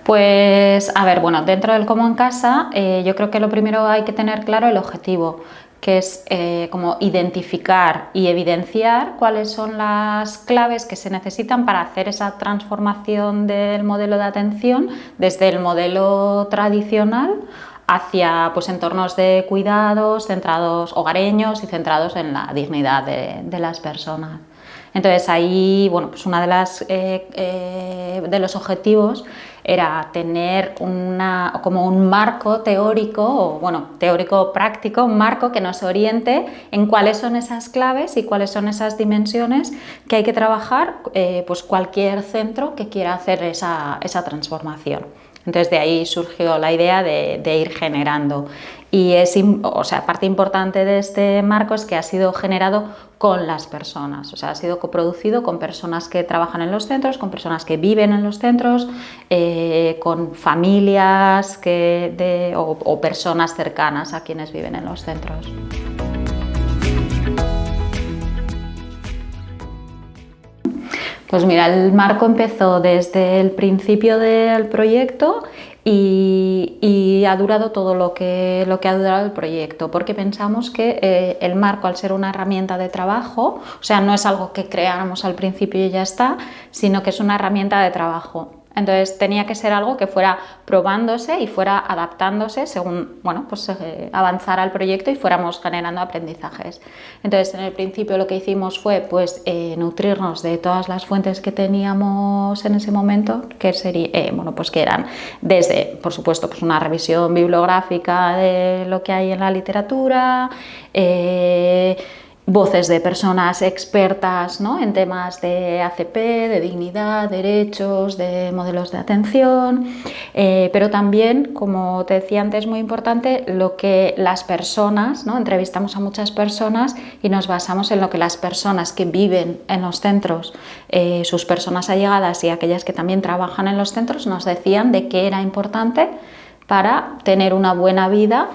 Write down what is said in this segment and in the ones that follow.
Pues, a ver, bueno, dentro del Como en Casa, yo creo que lo primero hay que tener claro el objetivo, que es como identificar y evidenciar cuáles son las claves que se necesitan para hacer esa transformación del modelo de atención desde el modelo tradicional hacia pues, entornos de cuidados centrados, hogareños y centrados en la dignidad de las personas. Entonces ahí, bueno, pues una de los objetivos era tener como un marco teórico, o bueno, teórico-práctico, un marco que nos oriente en cuáles son esas claves y cuáles son esas dimensiones que hay que trabajar pues cualquier centro que quiera hacer esa transformación. Entonces de ahí surgió la idea de ir generando y parte importante de este marco es que ha sido generado con las personas, o sea, ha sido coproducido con personas que trabajan en los centros, con personas que viven en los centros, con familias o personas cercanas a quienes viven en los centros. Pues mira, el marco empezó desde el principio del proyecto y ha durado todo lo que ha durado el proyecto, porque pensamos que el marco, al ser una herramienta de trabajo, o sea, no es algo que creáramos al principio y ya está, sino que es una herramienta de trabajo. Entonces tenía que ser algo que fuera probándose y fuera adaptándose según avanzara el proyecto y fuéramos generando aprendizajes. Entonces en el principio lo que hicimos fue nutrirnos de todas las fuentes que teníamos en ese momento, que eran desde, por supuesto, pues una revisión bibliográfica de lo que hay en la literatura, voces de personas expertas, ¿no?, en temas de ACP, de dignidad, derechos, de modelos de atención, pero también, como te decía antes, muy importante lo que las personas, ¿no?, entrevistamos a muchas personas y nos basamos en lo que las personas que viven en los centros, sus personas allegadas y aquellas que también trabajan en los centros nos decían de qué era importante para tener una buena vida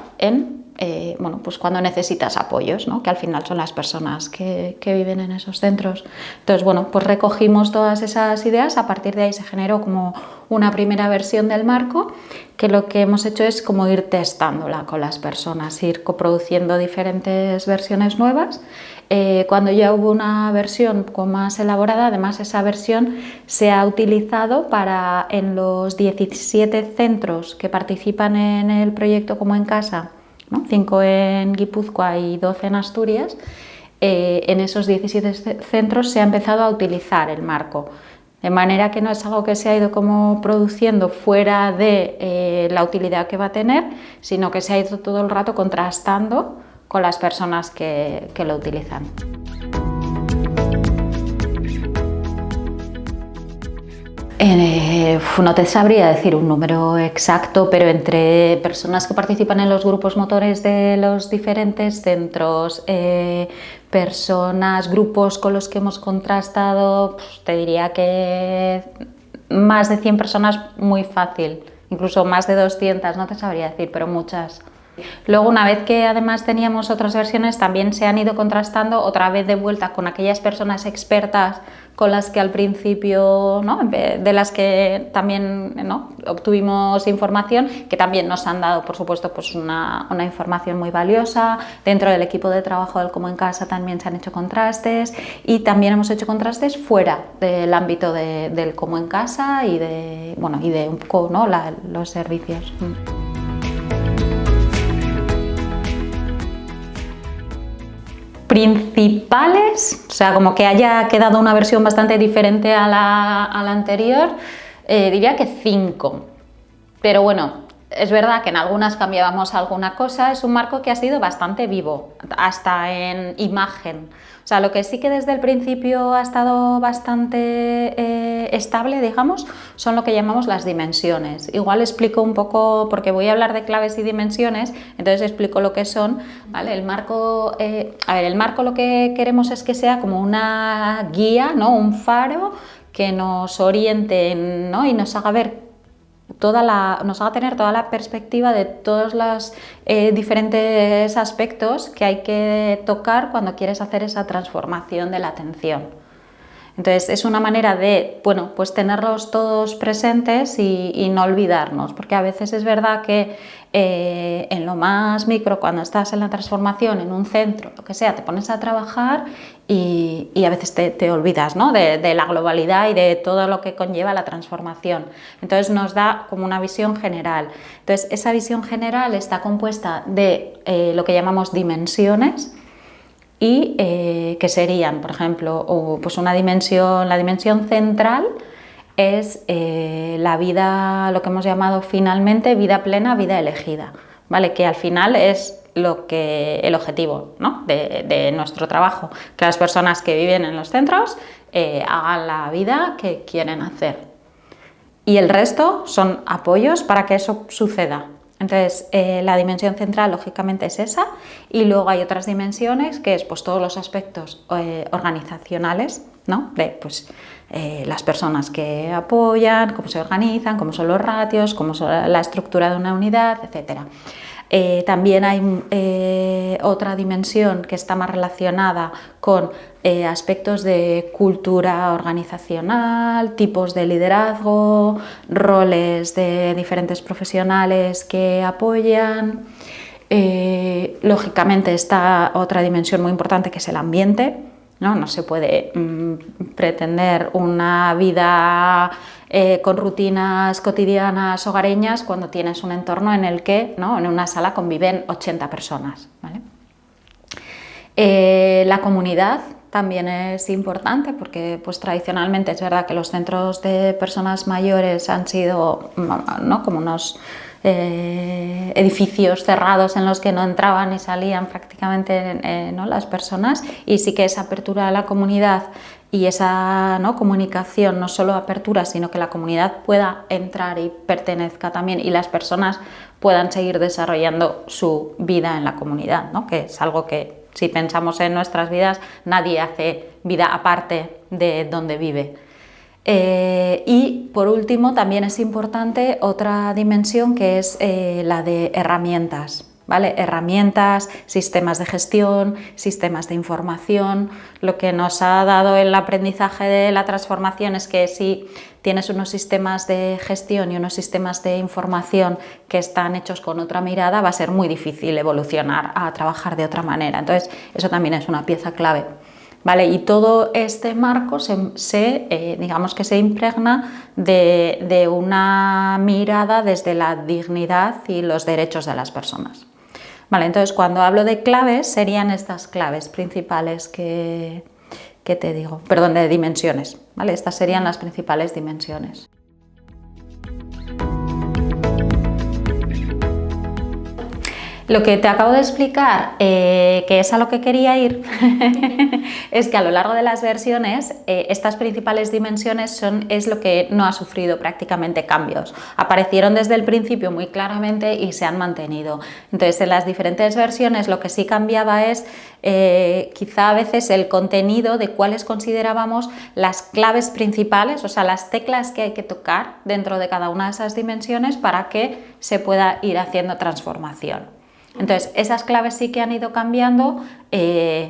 pues cuando necesitas apoyos, ¿no?, que al final son las personas que viven en esos centros. Entonces, pues recogimos todas esas ideas, a partir de ahí se generó como una primera versión del marco, que lo que hemos hecho es como ir testándola con las personas, ir coproduciendo diferentes versiones nuevas. Cuando ya hubo una versión más elaborada, además esa versión se ha utilizado en los 17 centros que participan en el proyecto Como en Casa, ¿no?, 5 en Guipúzcoa y 12 en Asturias. En esos 17 centros se ha empezado a utilizar el marco, de manera que no es algo que se ha ido como produciendo fuera de la utilidad que va a tener, sino que se ha ido todo el rato contrastando con las personas que lo utilizan. No te sabría decir un número exacto, pero entre personas que participan en los grupos motores de los diferentes centros, grupos con los que hemos contrastado, pues te diría que más de 100 personas muy fácil, incluso más de 200, no te sabría decir, pero muchas. Luego, una vez que además teníamos otras versiones, también se han ido contrastando otra vez de vuelta con aquellas personas expertas con las que al principio, ¿no?, de las que también, ¿no?, obtuvimos información, que también nos han dado, por supuesto, pues una información muy valiosa. Dentro del equipo de trabajo del Como en Casa también se han hecho contrastes, y también hemos hecho contrastes fuera del ámbito del Como en Casa y de un poco, ¿no?, los servicios. Principales, o sea, como que haya quedado una versión bastante diferente a la anterior, diría que 5, pero bueno, es verdad que en algunas cambiábamos alguna cosa. Es un marco que ha sido bastante vivo, hasta en imagen. O sea, lo que sí que desde el principio ha estado bastante estable, digamos, son lo que llamamos las dimensiones. Igual explico un poco, porque voy a hablar de claves y dimensiones, entonces explico lo que son, ¿vale? El marco lo que queremos es que sea como una guía, ¿no?, un faro que nos oriente, ¿no?, y nos haga ver nos haga tener toda la perspectiva de todos los diferentes aspectos que hay que tocar cuando quieres hacer esa transformación de la atención. Entonces es una manera de, bueno, pues tenerlos todos presentes y no olvidarnos, porque a veces es verdad que en lo más micro, cuando estás en la transformación, en un centro, lo que sea, te pones a trabajar y a veces te olvidas, ¿no?, de la globalidad y de todo lo que conlleva la transformación. Entonces nos da como una visión general. Entonces esa visión general está compuesta de lo que llamamos dimensiones, y que serían, por ejemplo, pues la dimensión central es la vida, lo que hemos llamado finalmente vida plena, vida elegida, ¿vale? Que al final es el objetivo, ¿no?, de nuestro trabajo, que las personas que viven en los centros hagan la vida que quieren hacer. Y el resto son apoyos para que eso suceda. Entonces, la dimensión central, lógicamente, es esa, y luego hay otras dimensiones, que es pues todos los aspectos organizacionales, ¿no?, de pues, las personas que apoyan, cómo se organizan, cómo son los ratios, cómo es la estructura de una unidad, etc. También hay otra dimensión que está más relacionada con aspectos de cultura organizacional, tipos de liderazgo, roles de diferentes profesionales que apoyan. Lógicamente está otra dimensión muy importante, que es el ambiente. No se puede pretender una vida con rutinas cotidianas hogareñas cuando tienes un entorno en el que, ¿no?, en una sala conviven 80 personas, ¿vale? La comunidad también es importante, porque pues, tradicionalmente es verdad que los centros de personas mayores han sido, ¿no?, como unos edificios cerrados en los que no entraban y salían prácticamente ¿no?, las personas, y sí que esa apertura a la comunidad y esa, ¿no?, comunicación, no solo apertura, sino que la comunidad pueda entrar y pertenezca también, y las personas puedan seguir desarrollando su vida en la comunidad, ¿no?, que es algo que, si pensamos en nuestras vidas, nadie hace vida aparte de donde vive. Y por último también es importante otra dimensión, que es la de herramientas, ¿vale? Herramientas, sistemas de gestión, sistemas de información. Lo que nos ha dado el aprendizaje de la transformación es que si tienes unos sistemas de gestión y unos sistemas de información que están hechos con otra mirada, va a ser muy difícil evolucionar a trabajar de otra manera. Entonces, eso también es una pieza clave. ¿Vale? Y todo este marco digamos que se impregna de una mirada desde la dignidad y los derechos de las personas. Vale, entonces, cuando hablo de claves, serían estas claves principales que te digo, perdón, de dimensiones, ¿vale? Estas serían las principales dimensiones. Lo que te acabo de explicar, que es a lo que quería ir, es que a lo largo de las versiones estas principales dimensiones es lo que no ha sufrido prácticamente cambios. Aparecieron desde el principio muy claramente y se han mantenido. Entonces, en las diferentes versiones lo que sí cambiaba es quizá a veces el contenido de cuáles considerábamos las claves principales, o sea, las teclas que hay que tocar dentro de cada una de esas dimensiones para que se pueda ir haciendo transformación. Entonces, esas claves sí que han ido cambiando,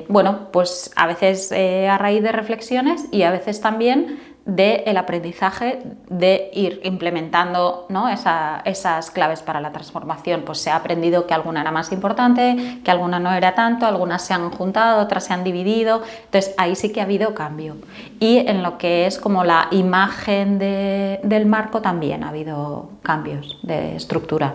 bueno, pues a veces a raíz de reflexiones y a veces también del aprendizaje de ir implementando, ¿no?, esas claves para la transformación. Pues se ha aprendido que alguna era más importante, que alguna no era tanto, algunas se han juntado, otras se han dividido. Entonces, ahí sí que ha habido cambio. Y en lo que es como la imagen del marco también ha habido cambios de estructura.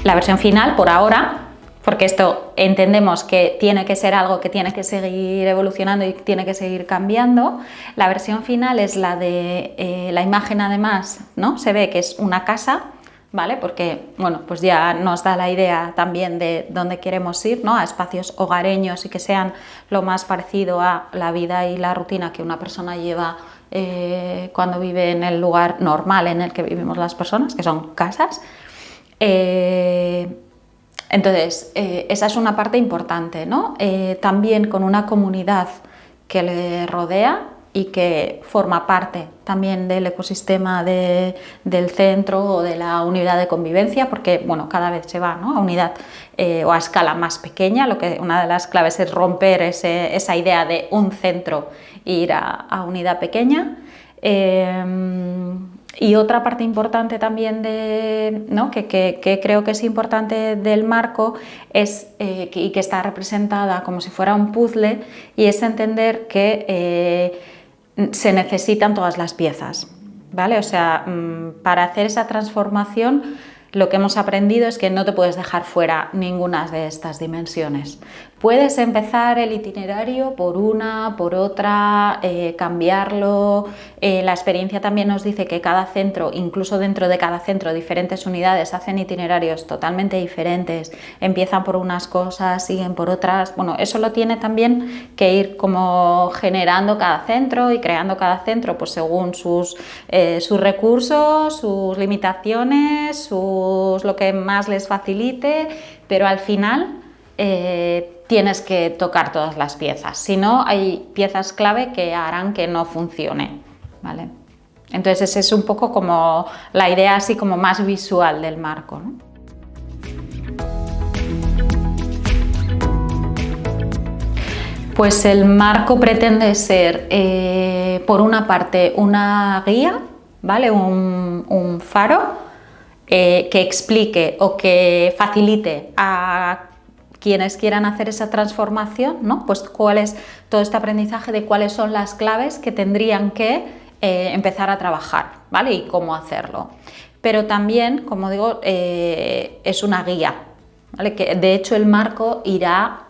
La versión final, por ahora, porque esto entendemos que tiene que ser algo que tiene que seguir evolucionando y tiene que seguir cambiando, la versión final es la de la imagen, además, ¿no?, se ve que es una casa, ¿vale? Porque, bueno, pues ya nos da la idea también de dónde queremos ir, ¿no?, a espacios hogareños y que sean lo más parecido a la vida y la rutina que una persona lleva cuando vive en el lugar normal en el que vivimos las personas, que son casas. Entonces, esa es una parte importante, ¿no? También con una comunidad que le rodea, y que forma parte también del ecosistema del centro o de la unidad de convivencia, porque bueno, cada vez se va, ¿no?, a unidad o a escala más pequeña. Una de las claves es romper esa idea de un centro e ir a unidad pequeña. Y otra parte importante también que creo que es importante del marco es, y que está representada como si fuera un puzzle, y es entender que se necesitan todas las piezas, ¿vale? O sea, para hacer esa transformación lo que hemos aprendido es que no te puedes dejar fuera ninguna de estas dimensiones. Puedes empezar el itinerario por una, por otra, cambiarlo. La experiencia también nos dice que cada centro, incluso dentro de cada centro, diferentes unidades hacen itinerarios totalmente diferentes. Empiezan por unas cosas, siguen por otras. Bueno, eso lo tiene también que ir como generando cada centro y creando cada centro pues según sus recursos, sus limitaciones, lo que más les facilite, pero al final tienes que tocar todas las piezas, si no hay piezas clave que harán que no funcione, ¿vale? Entonces esa es un poco como la idea así como más visual del marco, ¿no? Pues el marco pretende ser, por una parte, una guía, ¿vale?, un faro que explique o que facilite a quienes quieran hacer esa transformación, ¿no?, pues cuál es todo este aprendizaje de cuáles son las claves que tendrían que empezar a trabajar, ¿vale?, y cómo hacerlo. Pero también, como digo, es una guía, ¿vale?, que de hecho el marco irá,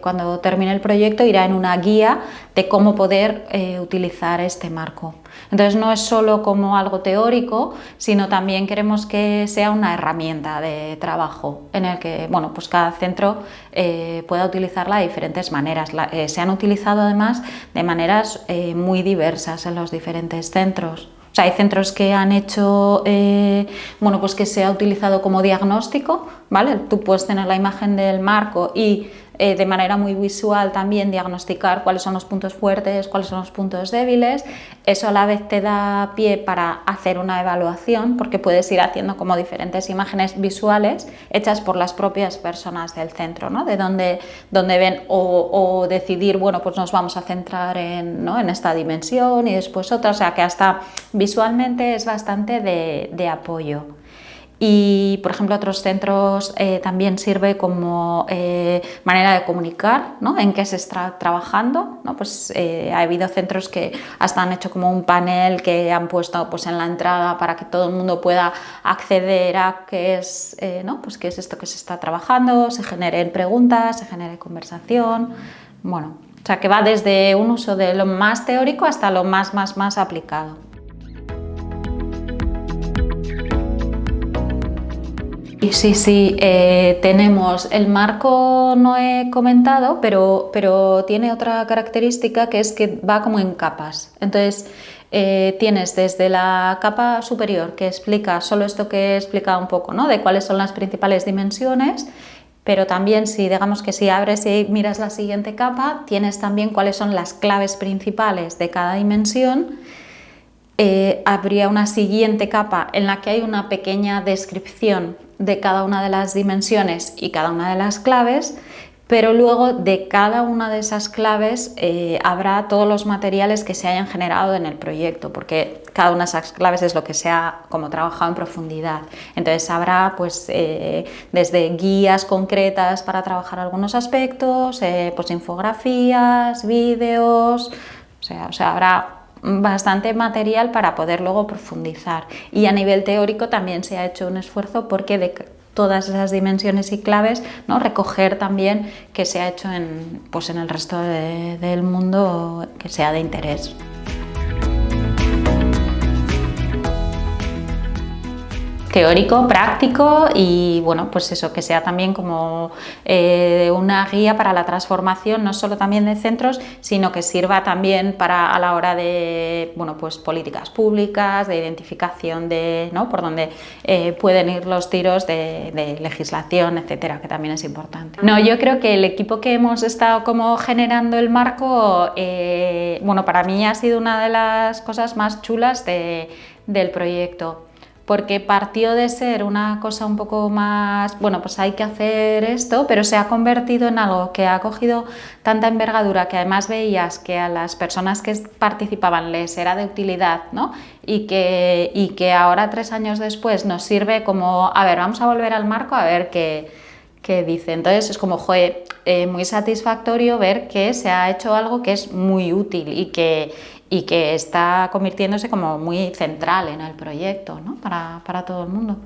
cuando termine el proyecto, irá en una guía de cómo poder utilizar este marco. Entonces no es solo como algo teórico, sino también queremos que sea una herramienta de trabajo en el que, bueno, pues cada centro pueda utilizarla de diferentes maneras. Se han utilizado además de maneras muy diversas en los diferentes centros. O sea, hay centros que han hecho, bueno, pues que se ha utilizado como diagnóstico, ¿vale? Tú puedes tener la imagen del marco y de manera muy visual también diagnosticar cuáles son los puntos fuertes, cuáles son los puntos débiles. Eso a la vez te da pie para hacer una evaluación, porque puedes ir haciendo como diferentes imágenes visuales hechas por las propias personas del centro, ¿no?, de donde ven, o decidir, bueno, pues nos vamos a centrar en, ¿no?, en esta dimensión y después otra. O sea, que hasta visualmente es bastante de apoyo. Y, por ejemplo, otros centros también sirve como manera de comunicar, ¿no?, en qué se está trabajando, ¿no? Pues ha habido centros que hasta han hecho como un panel que han puesto pues en la entrada para que todo el mundo pueda acceder a qué es, ¿no?, pues qué es esto que se está trabajando, se generen preguntas, se genere conversación. Bueno, o sea, que va desde un uso de lo más teórico hasta lo más aplicado. Sí, tenemos el marco, no he comentado, pero tiene otra característica, que es que va como en capas. Entonces tienes desde la capa superior, que explica solo esto que he explicado un poco, ¿no?, de cuáles son las principales dimensiones, pero también digamos que si abres y miras la siguiente capa, tienes también cuáles son las claves principales de cada dimensión. Habría una siguiente capa en la que hay una pequeña descripción de cada una de las dimensiones y cada una de las claves, pero luego de cada una de esas claves habrá todos los materiales que se hayan generado en el proyecto, porque cada una de esas claves es lo que se ha como trabajado en profundidad. Entonces habrá pues desde guías concretas para trabajar algunos aspectos, pues infografías, vídeos, o sea, habrá bastante material para poder luego profundizar. Y a nivel teórico también se ha hecho un esfuerzo porque de todas esas dimensiones y claves, ¿no?, recoger también que se ha hecho pues en el resto del mundo que sea de interés. teórico, práctico y bueno, pues eso, que sea también como una guía para la transformación, no solo también de centros, sino que sirva también para a la hora de, bueno, pues políticas públicas, de identificación de, ¿no?, por dónde pueden ir los tiros de legislación, etcétera, que también es importante. No, yo creo que el equipo que hemos estado como generando el marco, bueno, para mí ha sido una de las cosas más chulas del proyecto, porque partió de ser una cosa un poco más, bueno, pues hay que hacer esto, pero se ha convertido en algo que ha cogido tanta envergadura que además veías que a las personas que participaban les era de utilidad, ¿no? Y que ahora 3 años después nos sirve como, a ver, vamos a volver al marco a ver qué dice. Entonces es como, joder, muy satisfactorio ver que se ha hecho algo que es muy útil y que está convirtiéndose como muy central en el proyecto, ¿no?, para todo el mundo.